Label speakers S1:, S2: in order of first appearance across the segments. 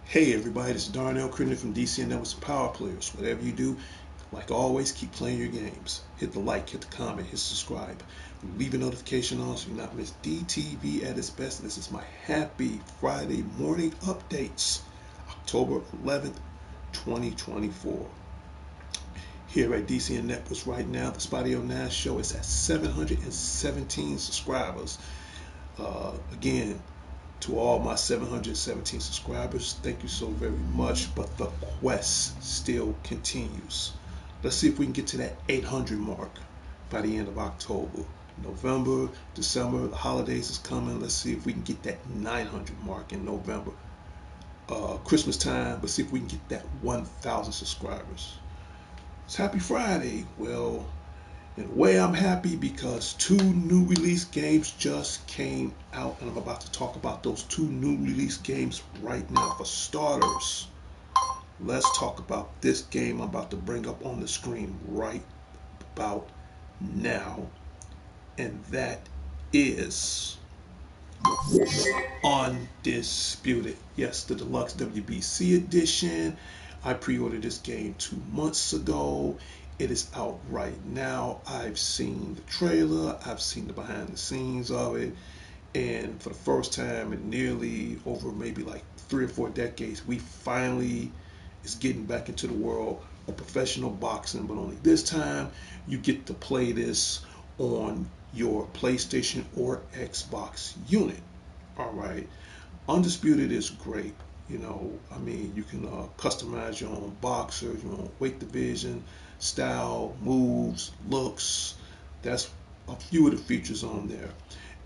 S1: Hey everybody, this is Darnell Crittenden from DCN Networks and Power Players. Whatever you do, like always, keep playing your games. Hit the like, hit the comment, hit subscribe. Leave a notification on so you not miss DTV at its best. This is my happy Friday morning updates, October 11th, 2024. Here at DCN Networks right now, the Spotty Nash Show is at 717 subscribers. Again, to all my 717 subscribers, thank you so very much. But the quest still continues. Let's see if we can get to that 800 mark by the end of October. November, December, the holidays is coming. Let's see if we can get that 900 mark in November. Christmas time, let's see if we can get that 1,000 subscribers. It's Happy Friday. Well, in a way, I'm happy because two new release games just came out, and I'm about to talk about those two new release games right now. For starters, let's talk about this game I'm about to bring up on the screen right about now, and that is Undisputed. Yes, the deluxe WBC edition. I pre-ordered this game 2 months ago. It is out right now. I've seen the trailer, I've seen the behind the scenes of it, and for the first time in nearly over maybe like 3 or 4 decades, we finally is getting back into the world of professional boxing. But only this time you get to play this on your PlayStation or Xbox unit. All right, Undisputed is great. I mean, you can customize your own boxers, your own weight division, style, moves, looks. That's a few of the features on there.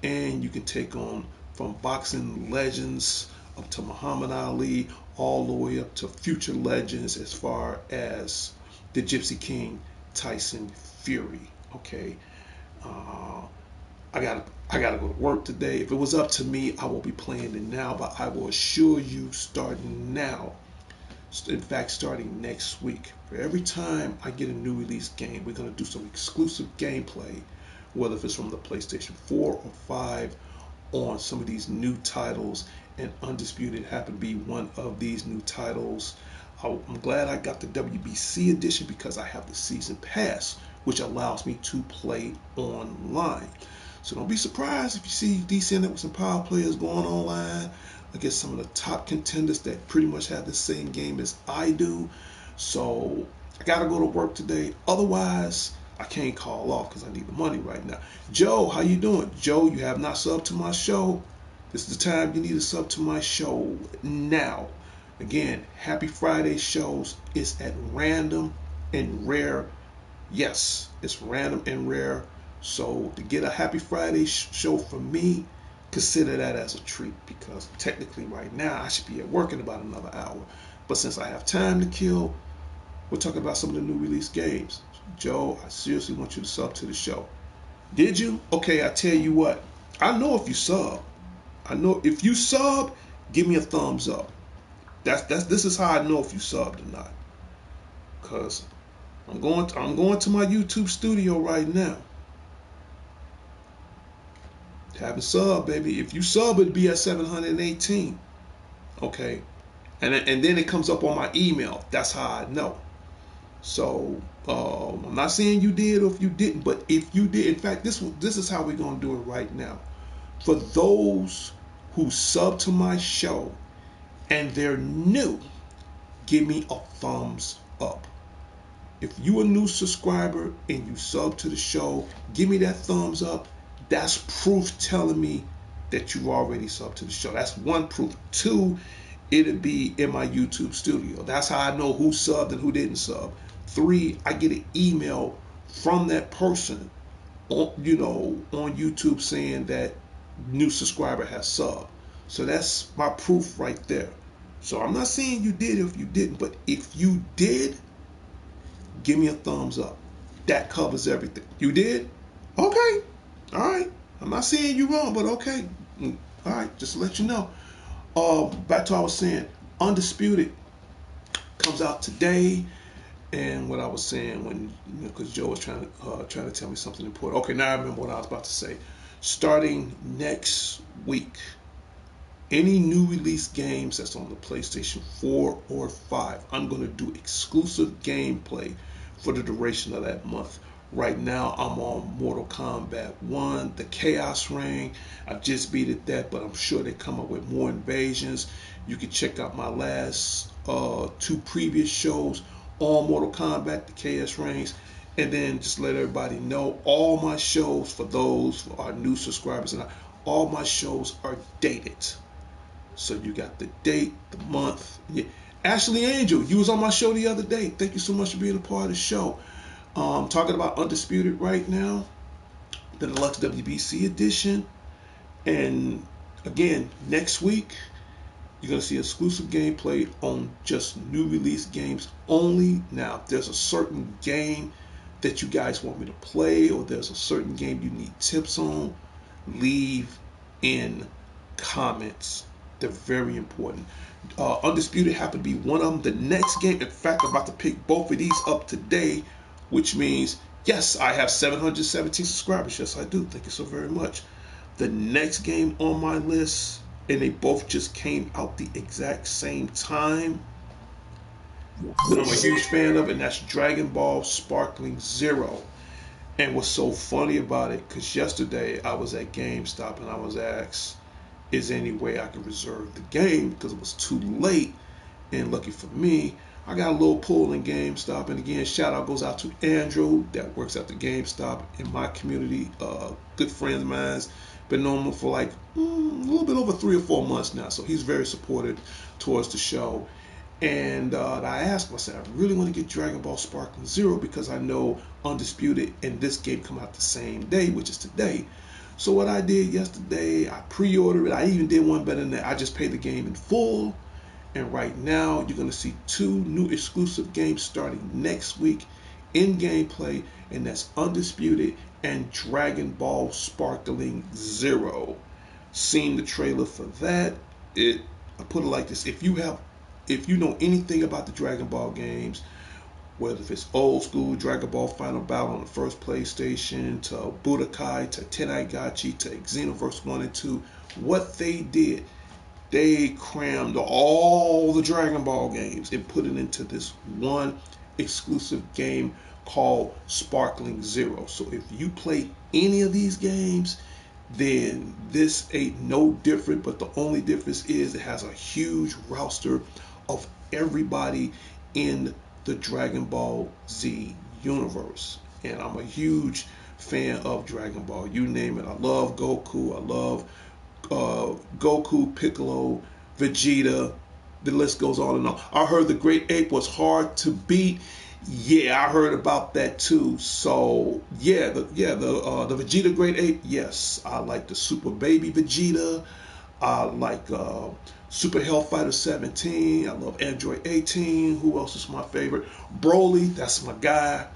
S1: And you can take on from boxing legends up to Muhammad Ali, all the way up to future legends as far as the Gypsy King, Tyson Fury. Okay. Uh, I gotta go to work today. If it was up to me, I will be playing it now, but I will assure you, starting now, in fact, starting next week, for every time I get a new release game, we're gonna do some exclusive gameplay, whether if it's from the PlayStation 4 or 5, on some of these new titles, and Undisputed happened to be one of these new titles. I'm glad I got the WBC edition because I have the season pass, which allows me to play online. So don't be surprised if you see DCN Networks and Power Players going online against some of the top contenders that pretty much have the same game as I do. So I gotta go to work today. Otherwise, I can't call off because I need the money right now. Joe, how you doing? Joe, you have not subbed to my show. This is the time you need to sub to my show now. Again, Happy Friday shows is at random and rare. Yes, it's random and rare. So to get a Happy Friday show from me, consider that as a treat because technically right now I should be at work in about another hour. But since I have time to kill, we're talking about some of the new release games. Joe, I seriously want you to sub to the show. Did you? Okay, I tell you what. I know if you sub. I know if you sub, give me a thumbs up. This is how I know if you subbed or not. Cause I'm going to my YouTube studio right now. Haven't sub, baby. If you sub, it'd be at 718. Okay, and then it comes up on my email. That's how I know. So I'm not saying you did or if you didn't, but if you did, in fact, this is how we're gonna do it right now. For those who sub to my show and they're new, give me a thumbs up. If you a new subscriber and you sub to the show, give me that thumbs up. That's proof telling me that you already subbed to the show. That's one proof. Two, it'll be in my YouTube studio. That's how I know who subbed and who didn't sub. Three, I get an email from that person on YouTube saying that new subscriber has subbed. So that's my proof right there. So I'm not saying you did if you didn't, but if you did, give me a thumbs up. That covers everything. You did? Okay. All right. I'm not saying you wrong, but okay. All right. Just to let you know. Back to what I was saying. Undisputed comes out today. And what I was saying when, because Joe was trying to tell me something important. Okay, now I remember what I was about to say. Starting next week, any new release games that's on the PlayStation 4 or 5, I'm going to do exclusive gameplay for the duration of that month. Right now, I'm on Mortal Kombat 1, the Chaos Ring. I've just beaten that, but I'm sure they come up with more invasions. You can check out my last two previous shows on Mortal Kombat, the Chaos Rings. And then just let everybody know all my shows, for those who are new subscribers, and all my shows are dated. So you got the date, the month. Yeah. Ashley Angel, you was on my show the other day. Thank you so much for being a part of the show. Talking about Undisputed right now, the Deluxe WBC edition. And again, next week, you're going to see exclusive gameplay on just new release games only. Now, if there's a certain game that you guys want me to play, or there's a certain game you need tips on, leave in comments. They're very important. Undisputed happened to be one of them. The next game, in fact, I'm about to pick both of these up today, which means, yes, I have 717 subscribers. Yes, I do. Thank you so very much. The next game on my list, and they both just came out the exact same time, that I'm a huge fan of, and that's Dragon Ball Sparkling Zero. And what's so funny about it, because yesterday I was at GameStop and I was asked, is there any way I could reserve the game, because it was too late. And lucky for me, I got a little pull in GameStop. And again, shout out goes out to Andrew that works at the GameStop in my community. Good friend of mine. Been known him for like a little bit over 3 or 4 months now. So he's very supportive towards the show. And I asked him, I said, I really want to get Dragon Ball Sparkling Zero, because I know Undisputed and this game come out the same day, which is today. So what I did yesterday, I pre-ordered it. I even did one better than that. I just paid the game in full. And right now, you're going to see 2 new exclusive games starting next week in gameplay, and that's Undisputed and Dragon Ball Sparkling Zero. Seen the trailer for that. I put it like this: if you know anything about the Dragon Ball games, whether if it's old school Dragon Ball Final Battle on the first PlayStation, to Budokai, to Tenaigaki, to Xenoverse 1 and 2, what they did, they crammed all the Dragon Ball games and put it into this one exclusive game called Sparkling Zero. So if you play any of these games, then this ain't no different, but the only difference is it has a huge roster of everybody in the Dragon Ball Z universe. And I'm a huge fan of Dragon Ball. You name it. I love Goku. I love Goku, Piccolo, Vegeta. The list goes on and on. I heard the Great Ape was hard to beat. Yeah, I heard about that too. So the Vegeta Great Ape. Yes, I like the Super Baby Vegeta. I like Super Hellfighter 17. I love Android 18. Who else is my favorite? Broly. That's my guy.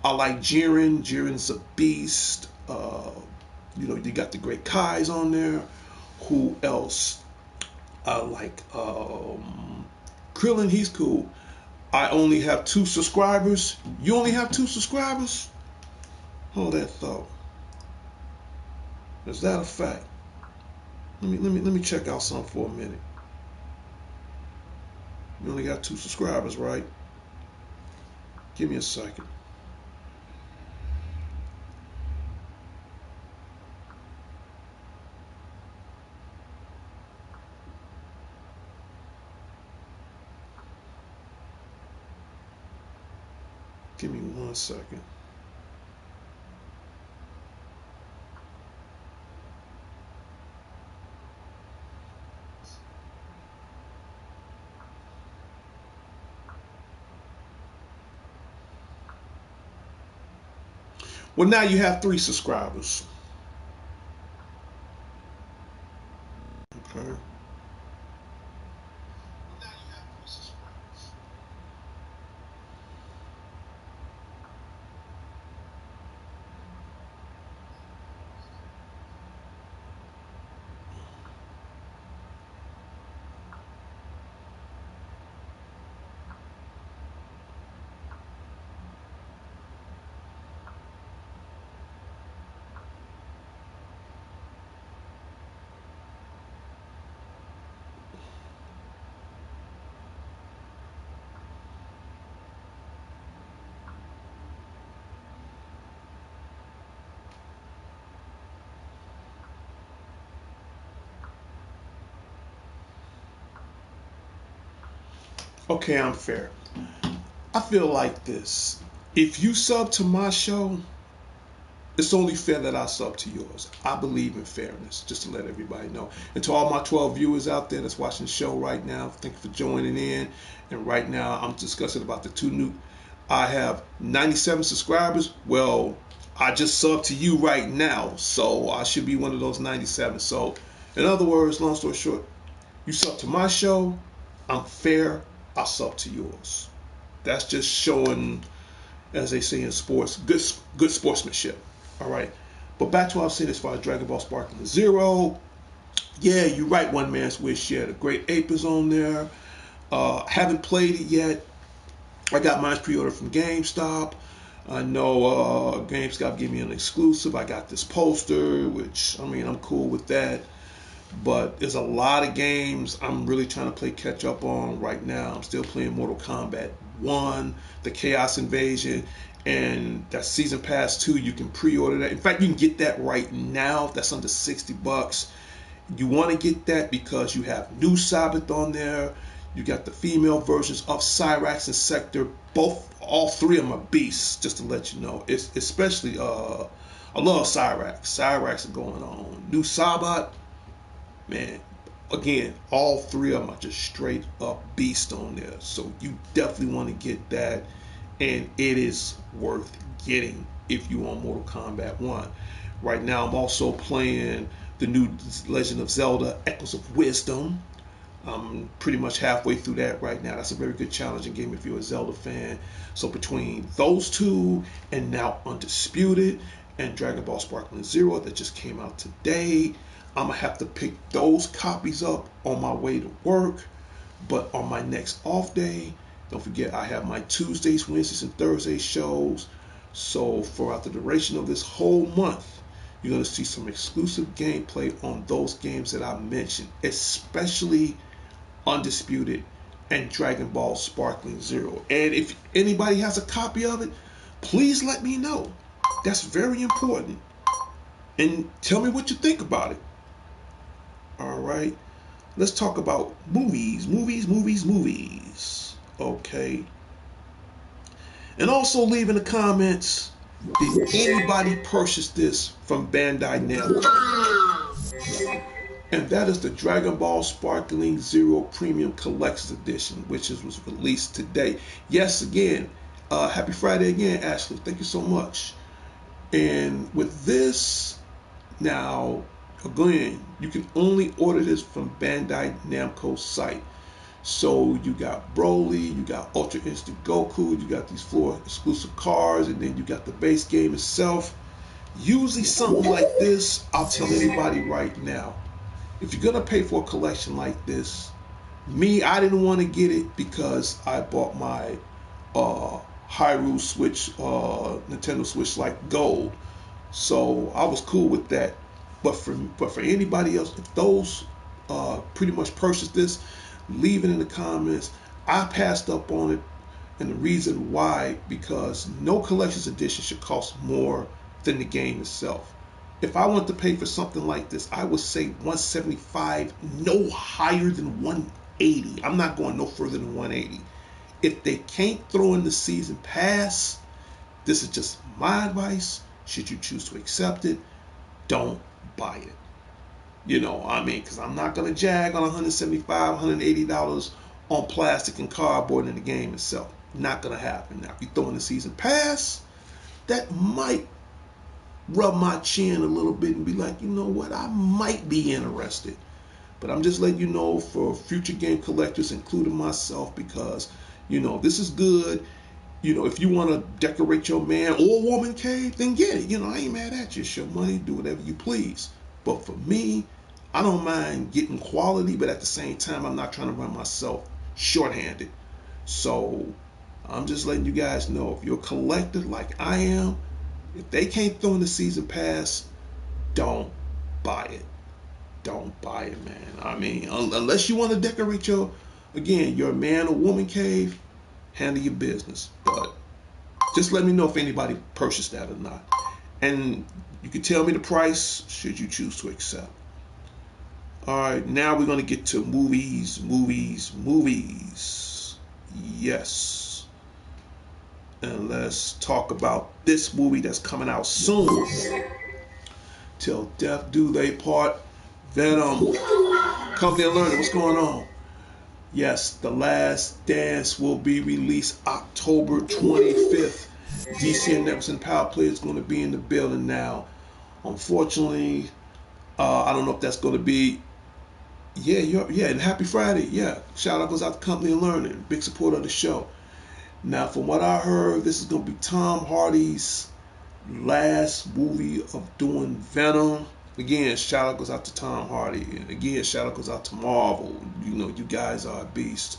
S1: I like Jiren. Jiren's a beast. You got the Great Kais on there. Who else? I like Krillin. He's cool. I only have 2 subscribers. You only have 2 subscribers? Hold that thought. Is that a fact? Let me check out something for a minute. You only got 2 subscribers, right? Give me a second. Give me 1 second. Well, now you have 3 subscribers. Okay. Okay, I'm fair. I feel like this. If you sub to my show, it's only fair that I sub to yours. I believe in fairness, just to let everybody know. And to all my 12 viewers out there that's watching the show right now, thank you for joining in. And right now, I'm discussing about the two new. I have 97 subscribers. Well, I just subbed to you right now, so I should be one of those 97. So, in other words, long story short, you sub to my show, I'm fair. I sub to yours. That's just showing, as they say in sports, good sportsmanship. All right. But back to what I was saying as far as Dragon Ball Sparkling Zero. Yeah, you're right, One Man's Wish. Yeah, the Great Ape is on there. Haven't played it yet. I got mine pre-ordered from GameStop. I know GameStop gave me an exclusive. I got this poster, which, I mean, I'm cool with that. But there's a lot of games I'm really trying to play catch up on right now. I'm still playing Mortal Kombat 1, the Chaos Invasion, and that Season Pass 2. You can pre-order that. In fact, you can get that right now. That's under $60. You want to get that because you have New Sabbath on there. You got the female versions of Cyrax and Sector. All three of them are beasts, just to let you know. It's especially, I love Cyrax. Cyrax are going on. New Sabbath, man, again, all three of them are just straight up beast on there. So you definitely want to get that, and it is worth getting if you want Mortal Kombat 1. Right now, I'm also playing the new Legend of Zelda Echoes of Wisdom. I'm pretty much halfway through that right now. That's a very good challenging game if you're a Zelda fan. So between those two and now Undisputed and Dragon Ball Sparkling Zero that just came out today, I'm going to have to pick those copies up on my way to work. But on my next off day, don't forget I have my Tuesdays, Wednesdays, and Thursdays shows. So throughout the duration of this whole month, you're going to see some exclusive gameplay on those games that I mentioned, especially Undisputed and Dragon Ball Sparkling Zero. And if anybody has a copy of it, please let me know. That's very important. And tell me what you think about it. All right. Let's talk about movies. Okay. And also leave in the comments, did anybody purchase this from Bandai Namco? And that is the Dragon Ball Sparkling Zero Premium Collector's Edition, which was released today. Yes, again, happy Friday again, Ashley. Thank you so much. And with this, now, again, you can only order this from Bandai Namco's site. So you got Broly, you got Ultra Instinct Goku, you got these 4 exclusive cards, and then you got the base game itself. Usually something like this, I'll tell anybody right now, if you're gonna pay for a collection like this, I didn't want to get it because I bought my Hyrule Switch, Nintendo Switch Lite Gold, so I was cool with that. But for anybody else, if those pretty much purchased this, leave it in the comments. I passed up on it, and the reason why, because no collector's edition should cost more than the game itself. If I want to pay for something like this, I would say $175, no higher than $180. I'm not going no further than $180. If they can't throw in the season pass, this is just my advice. Should you choose to accept it, don't buy it. You know, I mean, because I'm not going to jag on $175, $180 on plastic and cardboard in the game itself. Not going to happen. Now, if you throw in the season pass, that might rub my chin a little bit and be like, you know what, I might be interested. But I'm just letting you know for future game collectors, including myself, because, you know, this is good. You know, if you want to decorate your man or woman cave, then get it. You know, I ain't mad at you. It's your money. Do whatever you please. But for me, I don't mind getting quality, but at the same time, I'm not trying to run myself shorthanded. So I'm just letting you guys know, if you're a collector like I am, if they can't throw in the season pass, don't buy it. Don't buy it, man. I mean, unless you want to decorate your man or woman cave, handle your business. But just let me know if anybody purchased that or not. And you can tell me the price should you choose to accept. All right, now we're going to get to movies. Yes. And let's talk about this movie that's coming out soon. Till Death Do They Part. Venom. Company of Learning, what's going on? Yes, The Last Dance will be released October 25th. DC and Neverson Power Play is going to be in the building now. Unfortunately, I don't know if that's going to be. Yeah, and happy Friday. Yeah, shout out goes out to Company of Learning, big supporter of the show. Now, from what I heard, this is going to be Tom Hardy's last movie of doing Venom. Again, shout out goes out to Tom Hardy. And again, shout out goes out to Marvel. You know, you guys are a beast.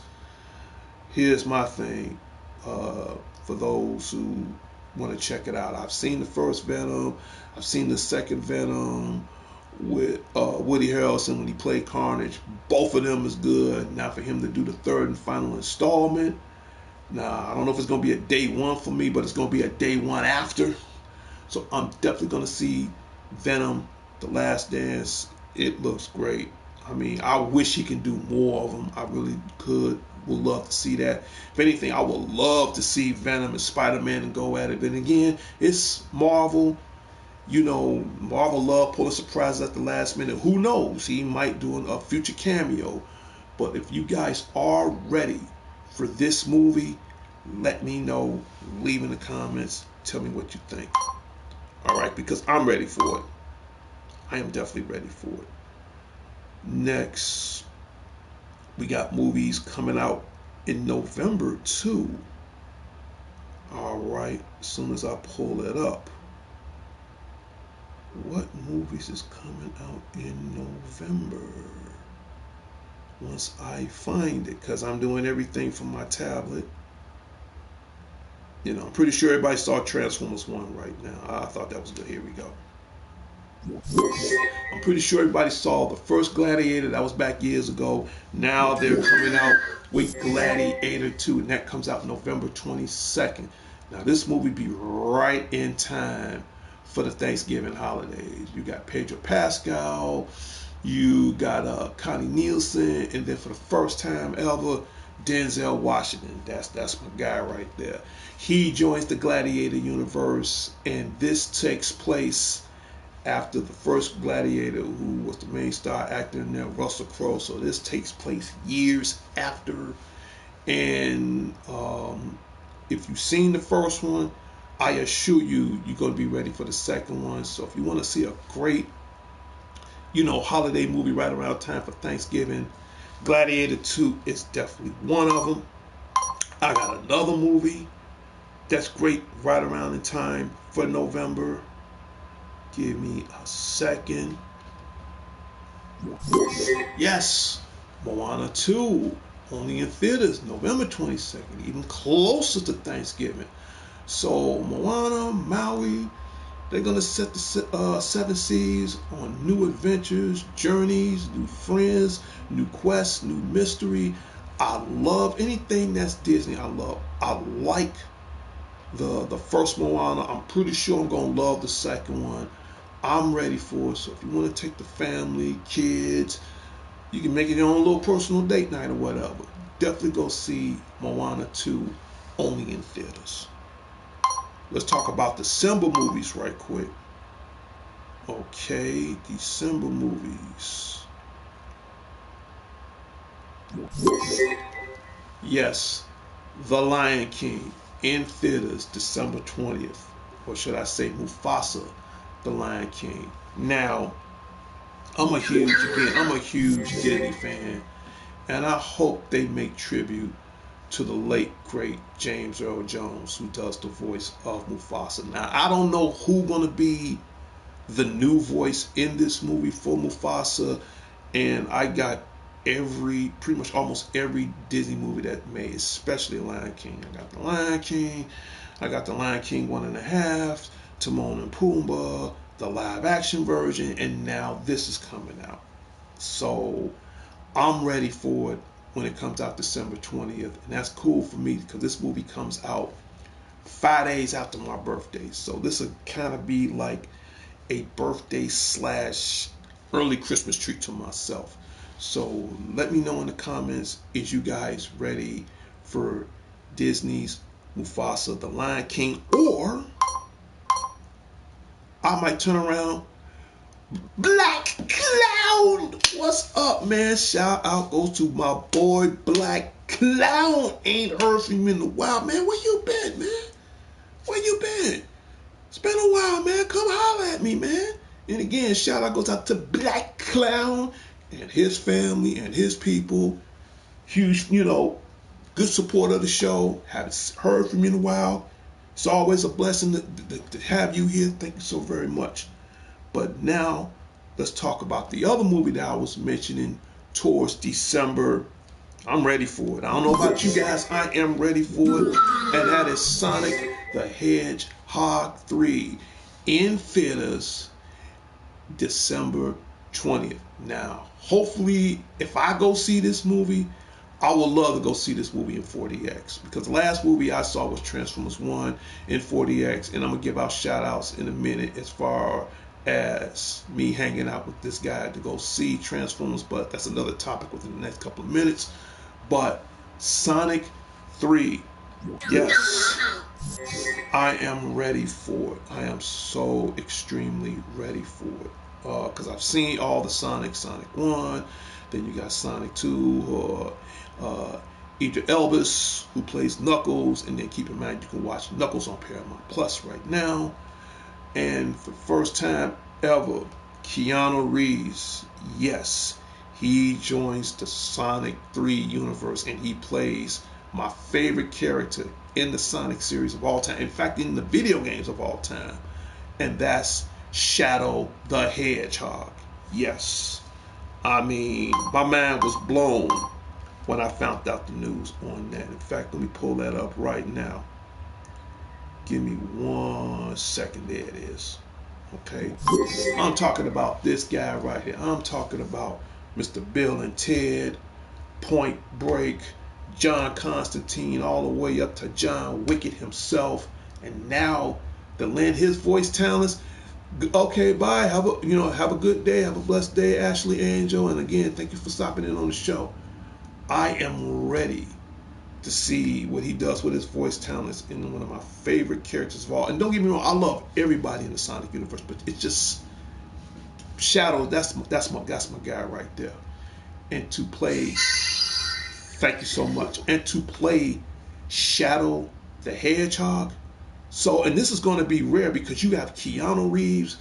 S1: Here's my thing. For those who want to check it out, I've seen the first Venom. I've seen the second Venom with Woody Harrelson when he played Carnage. Both of them is good. Now for him to do the third and final installment. Now, I don't know if it's going to be a day one for me, but it's going to be a day one after. So I'm definitely going to see Venom, The Last Dance. It looks great. I mean, I wish he can do more of them. I really could. Would love to see that. If anything, I would love to see Venom and Spider-Man and go at it. But again, it's Marvel. You know, Marvel love pulling surprises at the last minute. Who knows? He might do a future cameo. But if you guys are ready for this movie, let me know. Leave in the comments. Tell me what you think. All right, because I'm ready for it. I am definitely ready for it. Next, we got movies coming out in November too. All right, as soon as I pull it up. What movies is coming out in November? Once I find it, because I'm doing everything from my tablet. You know, I'm pretty sure everybody saw Transformers 1 right now. I thought that was good. Here we go. I'm pretty sure everybody saw the first Gladiator. That was back years ago. Now they're coming out with Gladiator 2, and that comes out November 22nd. Now this movie be right in time for the Thanksgiving holidays. You got Pedro Pascal, you got Connie Nielsen, and then for the first time ever, Denzel Washington. That's my guy right there. He joins the Gladiator universe, and this takes place after the first Gladiator, who was the main star actor in there, Russell Crowe. So this takes place years after. And if you've seen the first one, I assure you, you're going to be ready for the second one. So if you want to see a great, you know, holiday movie right around time for Thanksgiving, Gladiator 2 is definitely one of them. I got another movie that's great right around in time for November. Give me a second. Yes, Moana 2, only in theaters, November 22nd, even closer to Thanksgiving. So Moana, Maui, they're going to set the 7 seas on new adventures, journeys, new friends, new quests, new mystery. I love anything that's Disney. I like the first Moana. I'm pretty sure I'm going to love the second one. I'm ready for it. So if you want to take the family, kids, you can make it your own little personal date night or whatever. Definitely go see Moana 2, only in theaters. Let's talk about December movies right quick. Okay, December movies. Yes, The Lion King in theaters December 20th. Or should I say Mufasa, The Lion King. Now, I'm a huge Disney fan, and I hope they make tribute to the late great James Earl Jones, who does the voice of Mufasa. Now, I don't know who's gonna be the new voice in this movie for Mufasa, and I got pretty much almost every Disney movie that made, especially Lion King. I got the Lion King, I got the Lion King 1.5, Timon and Pumbaa, the live action version, and now this is coming out. So I'm ready for it when it comes out December 20th, and that's cool for me because this movie comes out 5 days after my birthday. So this will kind of be like a birthday / early Christmas treat to myself. So let me know in the comments, is you guys ready for Disney's Mufasa, the Lion King, or I might turn around. Black Clown, what's up, man? Shout out goes to my boy Black Clown. Ain't heard from you in a while, man. Where you been, man? Where you been? It's been a while, man. Come holler at me, man. And again, shout out goes out to Black Clown and his family and his people. Huge, good support of the show. Haven't heard from you in a while. It's always a blessing to have you here. Thank you so very much. But now, let's talk about the other movie that I was mentioning towards December. I'm ready for it. I don't know about you guys. I am ready for it. And that is Sonic the Hedgehog 3 in theaters December 20th. Now, hopefully, if I go see this movie, I would love to go see this movie in 4DX, because the last movie I saw was Transformers 1 in 4DX, and I'm going to give out shout outs in a minute as far as me hanging out with this guy to go see Transformers, but that's another topic within the next couple of minutes. But Sonic 3, yes, I am ready for it. I am so extremely ready for it, because I've seen all the Sonic 1, then you got Sonic 2, Idris Elba, who plays Knuckles, and then keep in mind you can watch Knuckles on Paramount Plus right now. And for the first time ever, Keanu Reeves, yes, he joins the Sonic 3 universe, and he plays my favorite character in the Sonic series of all time. In fact, in the video games of all time. And that's Shadow the Hedgehog. Yes. I mean, my mind was blown when I found out the news on that. In fact, let me pull that up right now. Give me 1 second. There it is. Okay. I'm talking about this guy right here. I'm talking about Mr. Bill and Ted, Point Break, John Constantine, all the way up to John Wicked himself. And now to lend his voice talents. Okay, bye. Have a good day. Have a blessed day, Ashley Angel. And again, thank you for stopping in on the show. I am ready to see what he does with his voice talents in one of my favorite characters of all. And don't get me wrong, I love everybody in the Sonic universe, but it's just Shadow. That's my guy right there. And to play, thank you so much. And to play Shadow the Hedgehog. So, and this is going to be rare because you have Keanu Reeves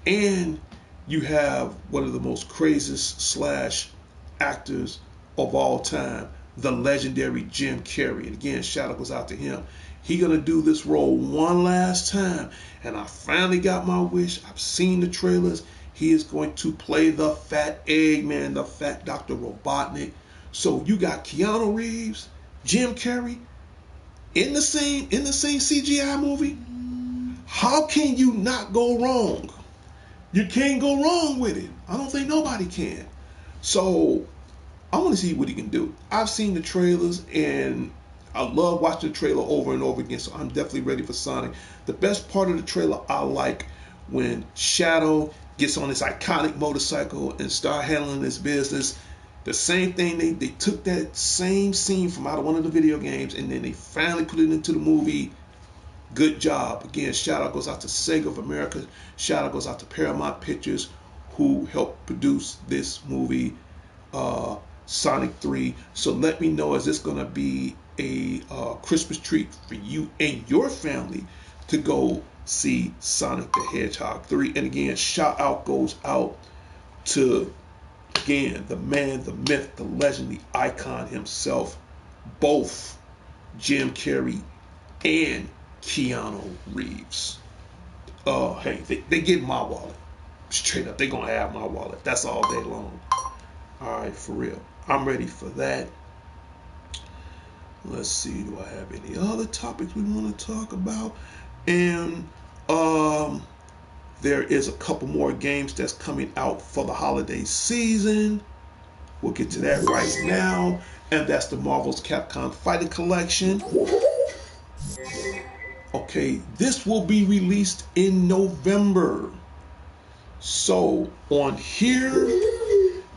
S1: and you have one of the most craziest / actors of all time, the legendary Jim Carrey. And again, shout out goes out to him. He gonna do this role one last time, and I finally got my wish. I've seen the trailers. He is going to play the fat Eggman, the fat Dr. Robotnik. So you got Keanu Reeves, Jim Carrey in the same CGI movie. How can you not go wrong? You can't go wrong with it. I don't think nobody can. So I want to see what he can do. I've seen the trailers, and I love watching the trailer over and over again, so I'm definitely ready for Sonic. The best part of the trailer I like when Shadow gets on this iconic motorcycle and start handling his business. The same thing, they took that same scene from out of one of the video games, and then they finally put it into the movie. Good job. Again, shout out goes out to Sega of America. Shout out goes out to Paramount Pictures, who helped produce this movie. Sonic 3. So let me know, is this going to be a Christmas treat for you and your family to go see Sonic the Hedgehog 3? And again, shout out goes out to, again, the man, the myth, the legend, the icon himself, both Jim Carrey and Keanu Reeves. Hey, they get my wallet. Straight up, they're going to have my wallet. That's all day long. All right, for real. I'm ready for that. Let's see, do I have any other topics we want to talk about? And there is a couple more games that's coming out for the holiday season. We'll get to that right now. And that's the Marvel's Capcom Fighting Collection. Okay, this will be released in November. So on here,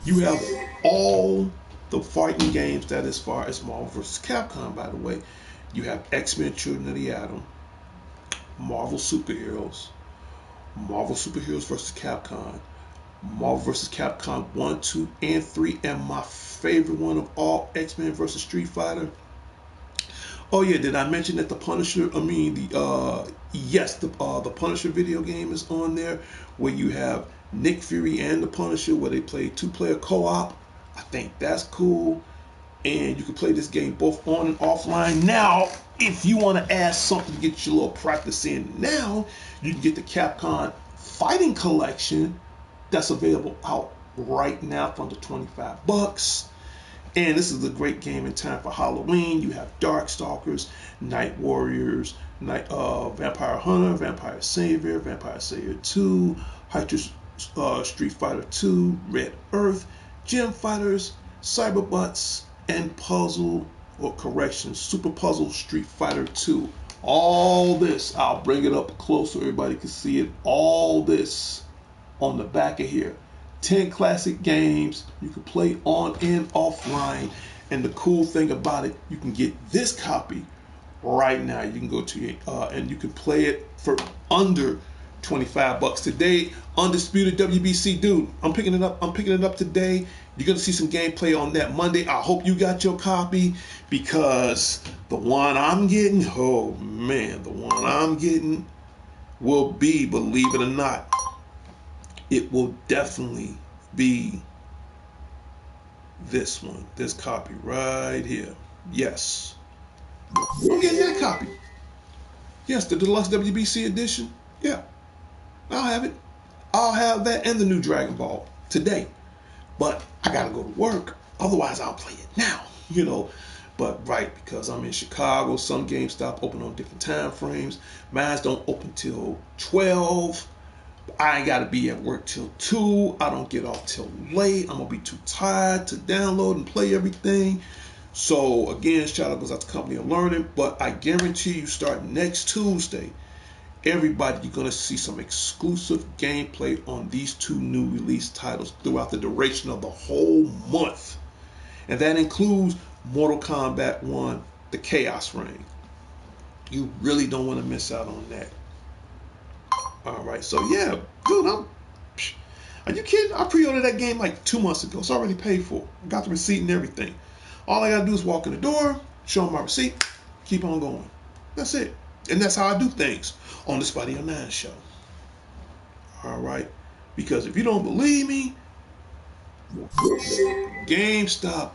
S1: you have all the fighting games that as far as Marvel vs. Capcom, by the way, you have X-Men Children of the Atom, Marvel Superheroes, Marvel Superheroes vs. Capcom, Marvel vs. Capcom 1, 2, and 3, and my favorite one of all, X-Men vs. Street Fighter. Oh yeah, did I mention that the Punisher? I mean, the Punisher video game is on there, where you have Nick Fury and the Punisher, where they play two-player co-op. I think that's cool, and you can play this game both on and offline. Now, if you want to add something to get your little practice in, now you can get the Capcom Fighting Collection that's available out right now for under $25. And this is a great game in time for Halloween. You have Darkstalkers, Night Warriors, Vampire Hunter, Vampire Savior 2, Street Fighter 2, Red Earth, Gem Fighters, Cyberbots, and Super Puzzle Street Fighter 2. All this, I'll bring it up close so everybody can see it. All this on the back of here. 10 classic games you can play on and offline. And the cool thing about it, you can get this copy right now. You can go to and you can play it for under $25 today. Undisputed WBC, dude. I'm picking it up today. You're gonna see some gameplay on that Monday. I hope you got your copy, because the one I'm getting, oh man, the one I'm getting will be, believe it or not, it will definitely be this one, this copy right here. Yes, I'm getting that copy. Yes, the deluxe WBC edition. Yeah, I'll have it. I'll have that and the new Dragon Ball today. But I gotta go to work. Otherwise, I'll play it now. But right, because I'm in Chicago, some GameStop open on different time frames. Mine don't open till 12. I ain't got to be at work till 2. I don't get off till late. I'm going to be too tired to download and play everything. So, again, shout out goes out to Company of Learning. But I guarantee you, starting next Tuesday, everybody, you're going to see some exclusive gameplay on these 2 new release titles throughout the duration of the whole month. And that includes Mortal Kombat 1, the Chaos Reign. You really don't want to miss out on that. All right, so yeah, dude, are you kidding? I pre-ordered that game like 2 months ago. It's already paid for. I got the receipt and everything. All I gotta do is walk in the door, show them my receipt, keep on going. That's it. And that's how I do things on the Spotty 09 show. All right, because if you don't believe me, GameStop,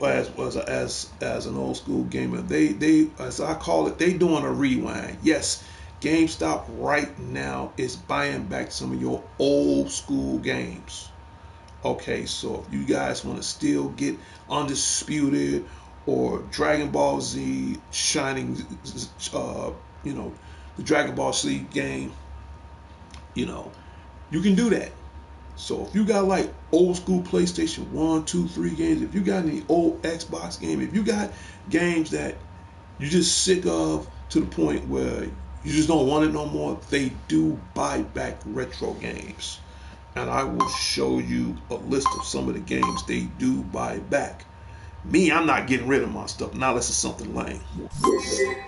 S1: as an old school gamer, they as I call it, they doing a rewind. Yes. GameStop right now is buying back some of your old school games. Okay, so if you guys want to still get Undisputed or Dragon Ball Z Shining, the Dragon Ball Z game, you can do that. So if you got like old school PlayStation 1, 2, 3 games, if you got any old Xbox game, if you got games that you're just sick of to the point where you just don't want it no more, they do buy back retro games. And I will show you a list of some of the games they do buy back. Me, I'm not getting rid of my stuff, not unless it's something lame.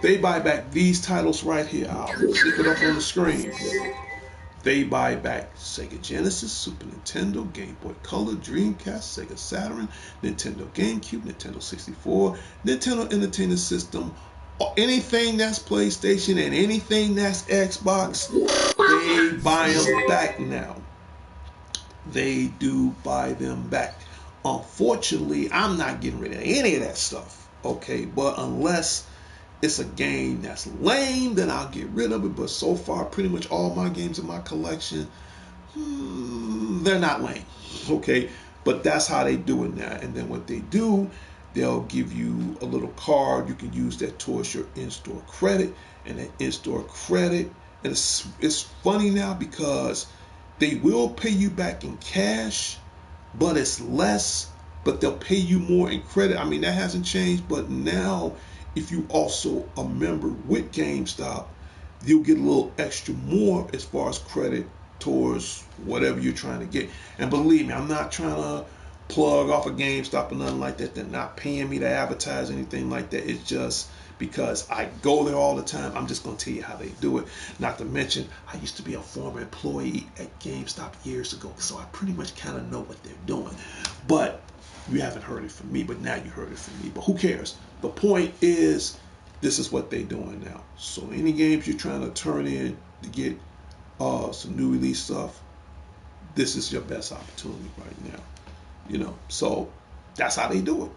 S1: They buy back these titles right here. I'll flip it up on the screen. They buy back Sega Genesis, Super Nintendo, Game Boy Color, Dreamcast, Sega Saturn, Nintendo GameCube, Nintendo 64, Nintendo Entertainment System, anything that's PlayStation and anything that's Xbox, they buy them back now. They do buy them back. Unfortunately, I'm not getting rid of any of that stuff. Okay, but unless it's a game that's lame, then I'll get rid of it. But so far, pretty much all my games in my collection, they're not lame. Okay, but that's how they do it now. And then what they do, they'll give you a little card. You can use that towards your in-store credit. And that in-store credit, and it's funny now because they will pay you back in cash, but it's less, but they'll pay you more in credit. I mean, that hasn't changed, but now if you also a member with GameStop, you'll get a little extra more as far as credit towards whatever you're trying to get. And believe me, I'm not trying to plug off of GameStop or nothing like that. They're not paying me to advertise anything like that. It's just because I go there all the time. I'm just going to tell you how they do it. Not to mention, I used to be a former employee at GameStop years ago, so I pretty much kind of know what they're doing. But you haven't heard it from me, but now you heard it from me. But who cares? The point is, this is what they're doing now. So any games you're trying to turn in to get some new release stuff, this is your best opportunity right now. You know, so that's how they do it.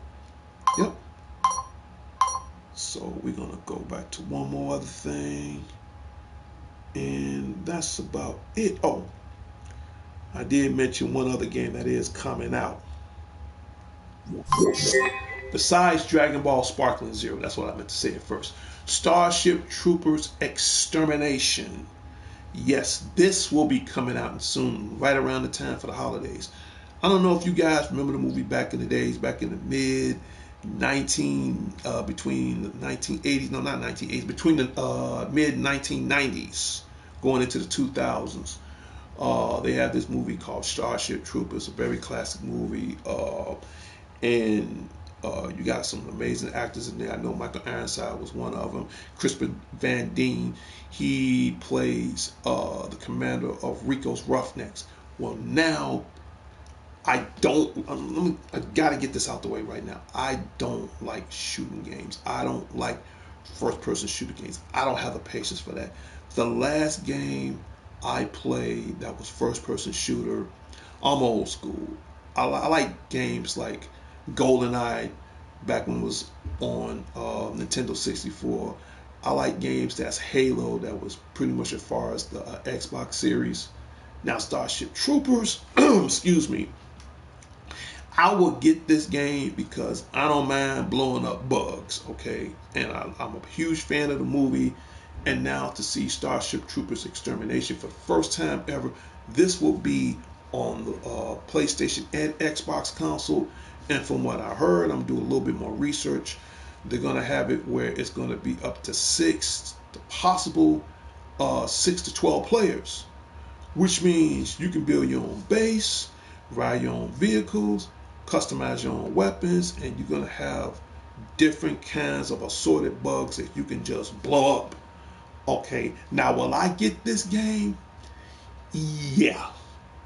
S1: Yep. So we're gonna go back to one more other thing, and that's about it. Oh, I did mention one other game that is coming out besides Dragon Ball Sparkling Zero. That's what I meant to say at first. Starship Troopers Extermination. Yes, this will be coming out soon, right around the time for the holidays. I don't know if you guys remember the movie back in the days, back in the between the 1980s, no, not 1980s, between the mid 1990s, going into the 2000s. They had this movie called Starship Troopers, a very classic movie, and you got some amazing actors in there. I know Michael Ironside was one of them. Crispin Van Dien, he plays the commander of Rico's Roughnecks. Well, now I gotta get this out the way right now. I don't like shooting games. I don't like first-person shooting games. I don't have the patience for that. The last game I played that was first-person shooter, I'm old school. I like games like GoldenEye, back when it was on Nintendo 64. I like games that's Halo, that was pretty much as far as the Xbox series. Now Starship Troopers, excuse me, I will get this game because I don't mind blowing up bugs, okay? And I'm a huge fan of the movie. And now to see Starship Troopers Extermination for the first time ever, this will be on the PlayStation and Xbox console. And from what I heard, I'm doing a little bit more research. They're going to have it where it's going to be up to 6 to 12 players, which means you can build your own base, ride your own vehicles, customize your own weapons, and you're going to have different kinds of assorted bugs that you can just blow up. Okay, now will I get this game? Yeah,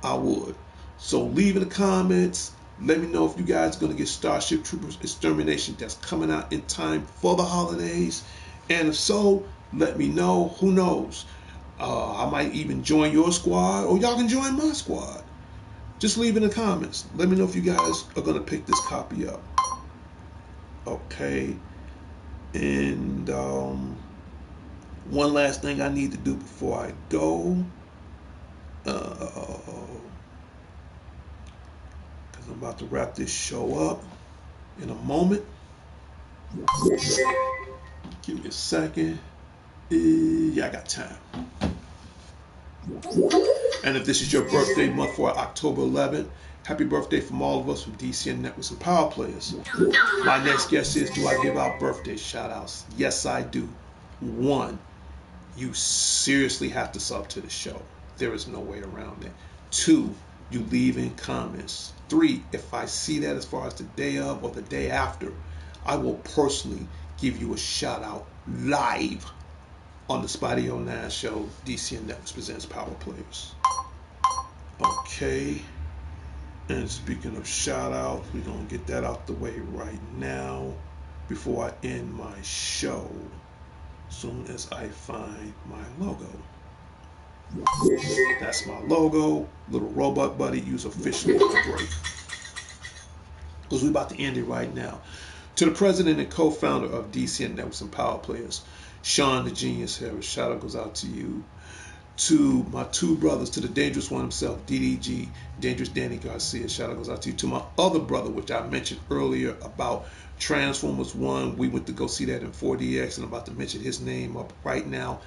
S1: I would. So leave in the comments. Let me know if you guys are going to get Starship Troopers Extermination that's coming out in time for the holidays. And if so, let me know. Who knows? I might even join your squad, or y'all can join my squad. Just leave in the comments. Let me know if you guys are going to pick this copy up. Okay. And one last thing I need to do before I go. Because I'm about to wrap this show up in a moment. Give me a second. Yeah, I got time. And if this is your birthday month for October 11th, happy birthday from all of us from DCN Networks and Power Players. My next guest is, do I give out birthday shout outs? Yes, I do. 1, you seriously have to sub to the show. There is no way around it. 2, you leave in comments. 3, if I see that as far as the day of or the day after, I will personally give you a shout out live on the Spotty 09 show. DCN Networks presents Power Players. Okay. And speaking of shout outs, we're going to get that out the way right now before I end my show. Soon as I find my logo. That's my logo. Little robot buddy, use officially on break. Because we're about to end it right now. To the president and co-founder of DCN Networks and Power Players, Sean the Genius Harris, shout out goes out to you. To my 2 brothers, to the dangerous one himself, DDG, Dangerous Danny Garcia, shout out goes out to you. To my other brother, which I mentioned earlier about Transformers 1, we went to go see that in 4DX, and I'm about to mention his name up right now,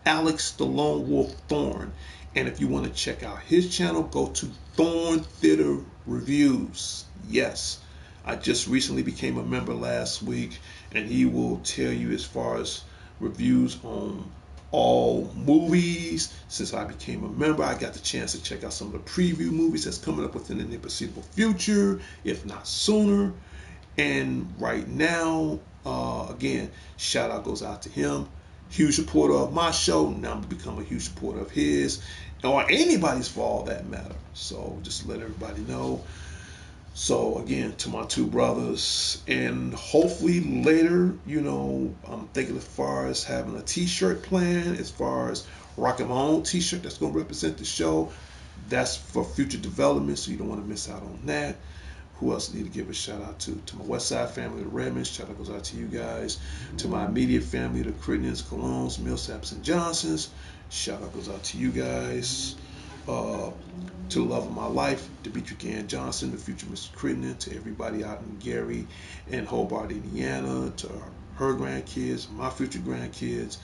S1: Alex the Lone Wolf Thorn. And if you want to check out his channel, go to Thorn Theater Reviews. Yes, I just recently became a member last week, and he will tell you as far as reviews on all movies. Since I became a member, I got the chance to check out some of the preview movies that's coming up within the near foreseeable future, if not sooner. And right now, again, shout out goes out to him. Huge supporter of my show. Now I'm become a huge supporter of his, or anybody's for all that matter. So just let everybody know. So again, to my two brothers, and hopefully later, I'm thinking as far as having a T-shirt plan, as far as rocking my own T-shirt that's going to represent the show. That's for future development, so you don't want to miss out on that. Who else need to give a shout out to? To my West Side family, the Redmonds. Shout out goes out to you guys. To my immediate family, the Crittens, Colognes, Millsaps, and Johnsons. Shout out goes out to you guys. To the love of my life, Demetric Ann Johnson, the future Mr. Crittenden. To everybody out in Gary and Hobart, Indiana. To her grandkids, my future grandkids.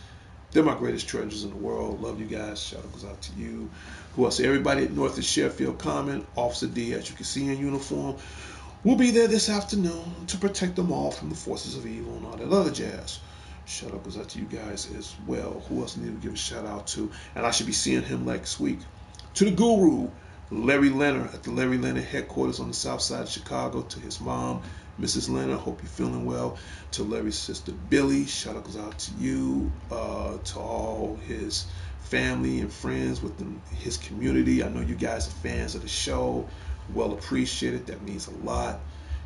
S1: They're my greatest treasures in the world. Love you guys. Shout out goes out to you. Who else? Everybody at North of Sheffield Common, Officer D, as you can see in uniform, will be there this afternoon to protect them all from the forces of evil and all that other jazz. Shout out goes out to you guys as well. Who else need to give a shout out to? And I should be seeing him next week. To the guru, Larry Leonard at the Larry Leonard headquarters on the south side of Chicago. To his mom, Mrs. Leonard, hope you're feeling well. To Larry's sister Billy, shout out goes out to you. To all his family and friends within his community. I know you guys are fans of the show. Well appreciated. That means a lot.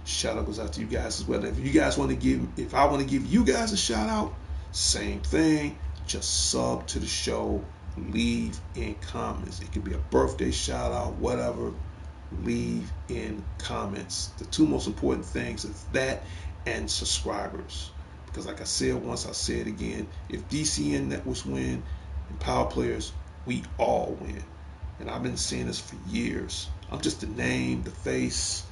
S1: Shout out goes out to you guys as well. If I want to give you guys a shout out, same thing. Just sub to the show. Leave in comments. It could be a birthday shout out, whatever. Leave in comments. The two most important things is that and subscribers. Because like I said once, I'll say it again. If DCN networks win and power players, we all win. And I've been saying this for years. I'm just the name, the face.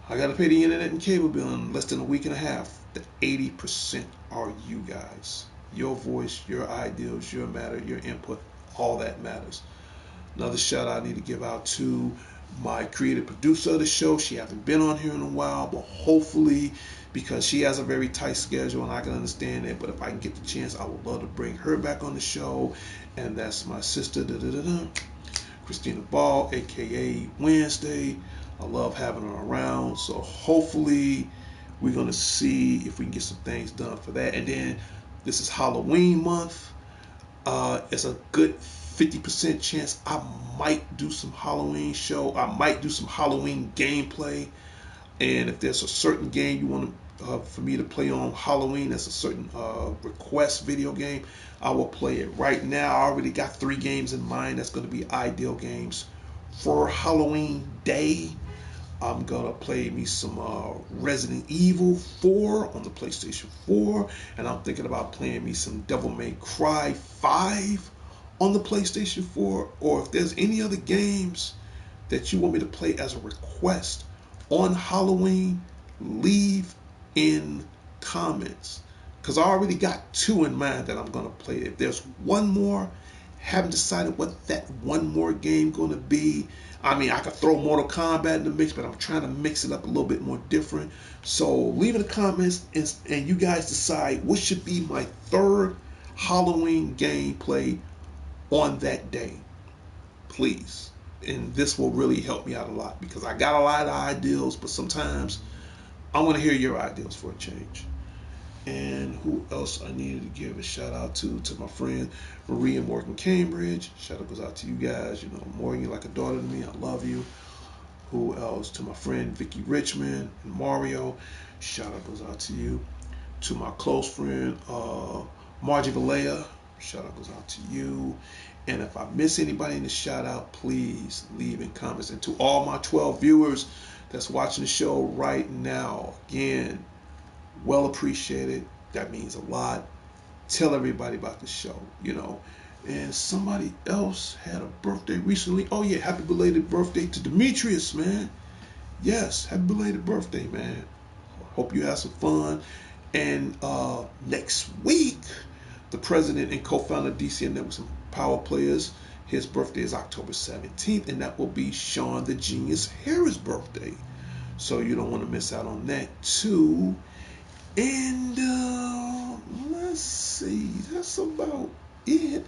S1: I got to pay the internet and cable bill in less than a week and a half. The 80% are you guys. Your voice, your ideals, your matter, your input, all that matters. Another shout out I need to give out to my creative producer of the show. She hasn't been on here in a while, but hopefully, because she has a very tight schedule and I can understand it, but if I can get the chance, I would love to bring her back on the show. And that's my sister, Christina Ball, aka Wednesday. I love having her around. So hopefully we're going to see if we can get some things done for that. And then this is Halloween month. It's a good 50% chance I might do some Halloween show. I might do some Halloween gameplay. And if there's a certain game you want for me to play on Halloween, that's a certain request video game, I will play it. Right now, I already got 3 games in mind that's going to be ideal games for Halloween Day. I'm going to play me some Resident Evil 4 on the PlayStation 4. And I'm thinking about playing me some Devil May Cry 5 on the PlayStation 4. Or if there's any other games that you want me to play as a request on Halloween, leave in comments. Because I already got 2 in mind that I'm going to play. If there's one more, haven't decided what that one more game going to be. I mean, I could throw Mortal Kombat in the mix, but I'm trying to mix it up a little bit more different. So leave in the comments and you guys decide what should be my 3rd Halloween gameplay on that day. Please. And this will really help me out a lot because I got a lot of ideals, but sometimes I want to hear your ideals for a change. And who else I needed to give a shout out to my friend Marie and Morgan Cambridge. Shout out goes out to you guys. Morgan, you're like a daughter to me. I love you. Who else? To my friend Vicky Richmond and Mario. Shout out goes out to you. To my close friend Margie Valea. Shout out goes out to you. And if I miss anybody in the shout out, please leave in comments. And to all my 12 viewers that's watching the show right now, again, well appreciated. That means a lot. Tell everybody about the show, And somebody else had a birthday recently. Oh yeah, happy belated birthday to Demetrius, man. Yes, happy belated birthday, man. Hope you have some fun. And next week, the president and co-founder of DCN Networks and Power Players, his birthday is October 17th, and that will be Sean the Genius Harris' birthday. So you don't want to miss out on that too. And let's see, that's about it.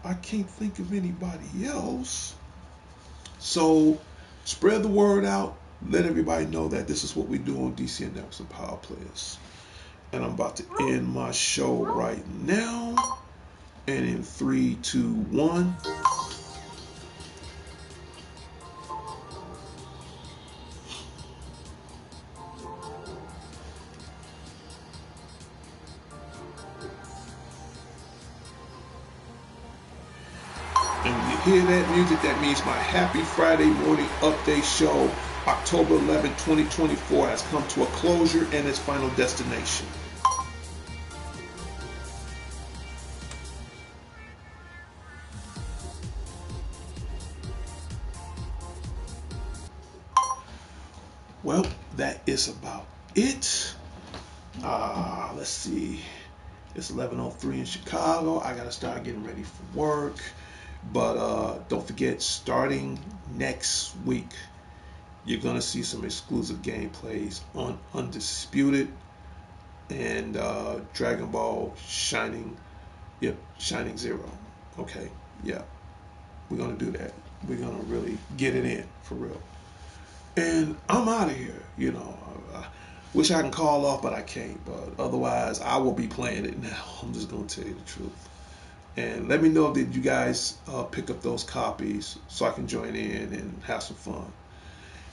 S1: I can't think of anybody else. So spread the word out. Let everybody know that this is what we do on DCN Networks and Power Players. And I'm about to end my show right now. And in 3, 2, 1. And when you hear that music, that means my Happy Friday morning update show, October 11, 2024, has come to a closure and its final destination. Well, that is about it. Let's see. It's 11:03 in Chicago. I gotta start getting ready for work. But don't forget, starting next week, you're gonna see some exclusive gameplays on Undisputed and Dragon Ball Shining. Yep, Shining Zero. Okay, yeah, we're gonna do that. We're gonna really get it in for real. And I'm out of here. I wish I can call off, but I can't. But otherwise, I will be playing it now. I'm just gonna tell you the truth. And let me know that you guys pick up those copies so I can join in and have some fun.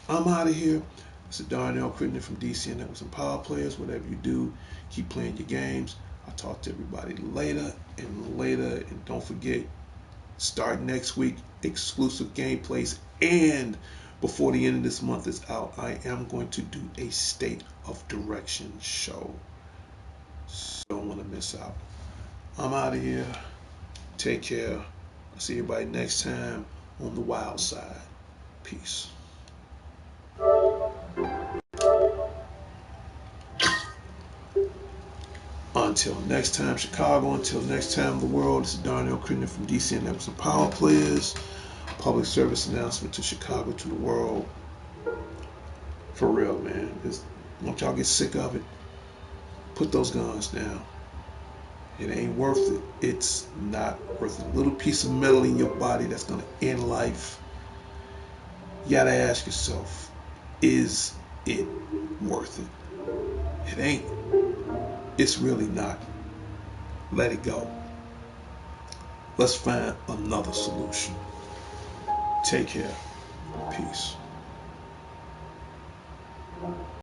S1: I'm out of here. It's Darnell Crittenden from DCN Networks and Power Players. Whatever you do, keep playing your games. I'll talk to everybody later and later. And don't forget, start next week, exclusive gameplays. And before the end of this month is out, I am going to do a State of Direction show. So don't want to miss out. I'm out of here. Take care. I'll see everybody next time on the wild side. Peace. Until next time, Chicago. Until next time, the world. This is Darnell Crittenden from DCN Networks and Power Players. Public service announcement to Chicago, to the world. For real, man. Once y'all get sick of it, put those guns down. It ain't worth it. It's not worth it. A little piece of metal in your body that's going to end life. You got to ask yourself, is it worth it? It ain't. It's really not. Let it go. Let's find another solution. Take care. Peace.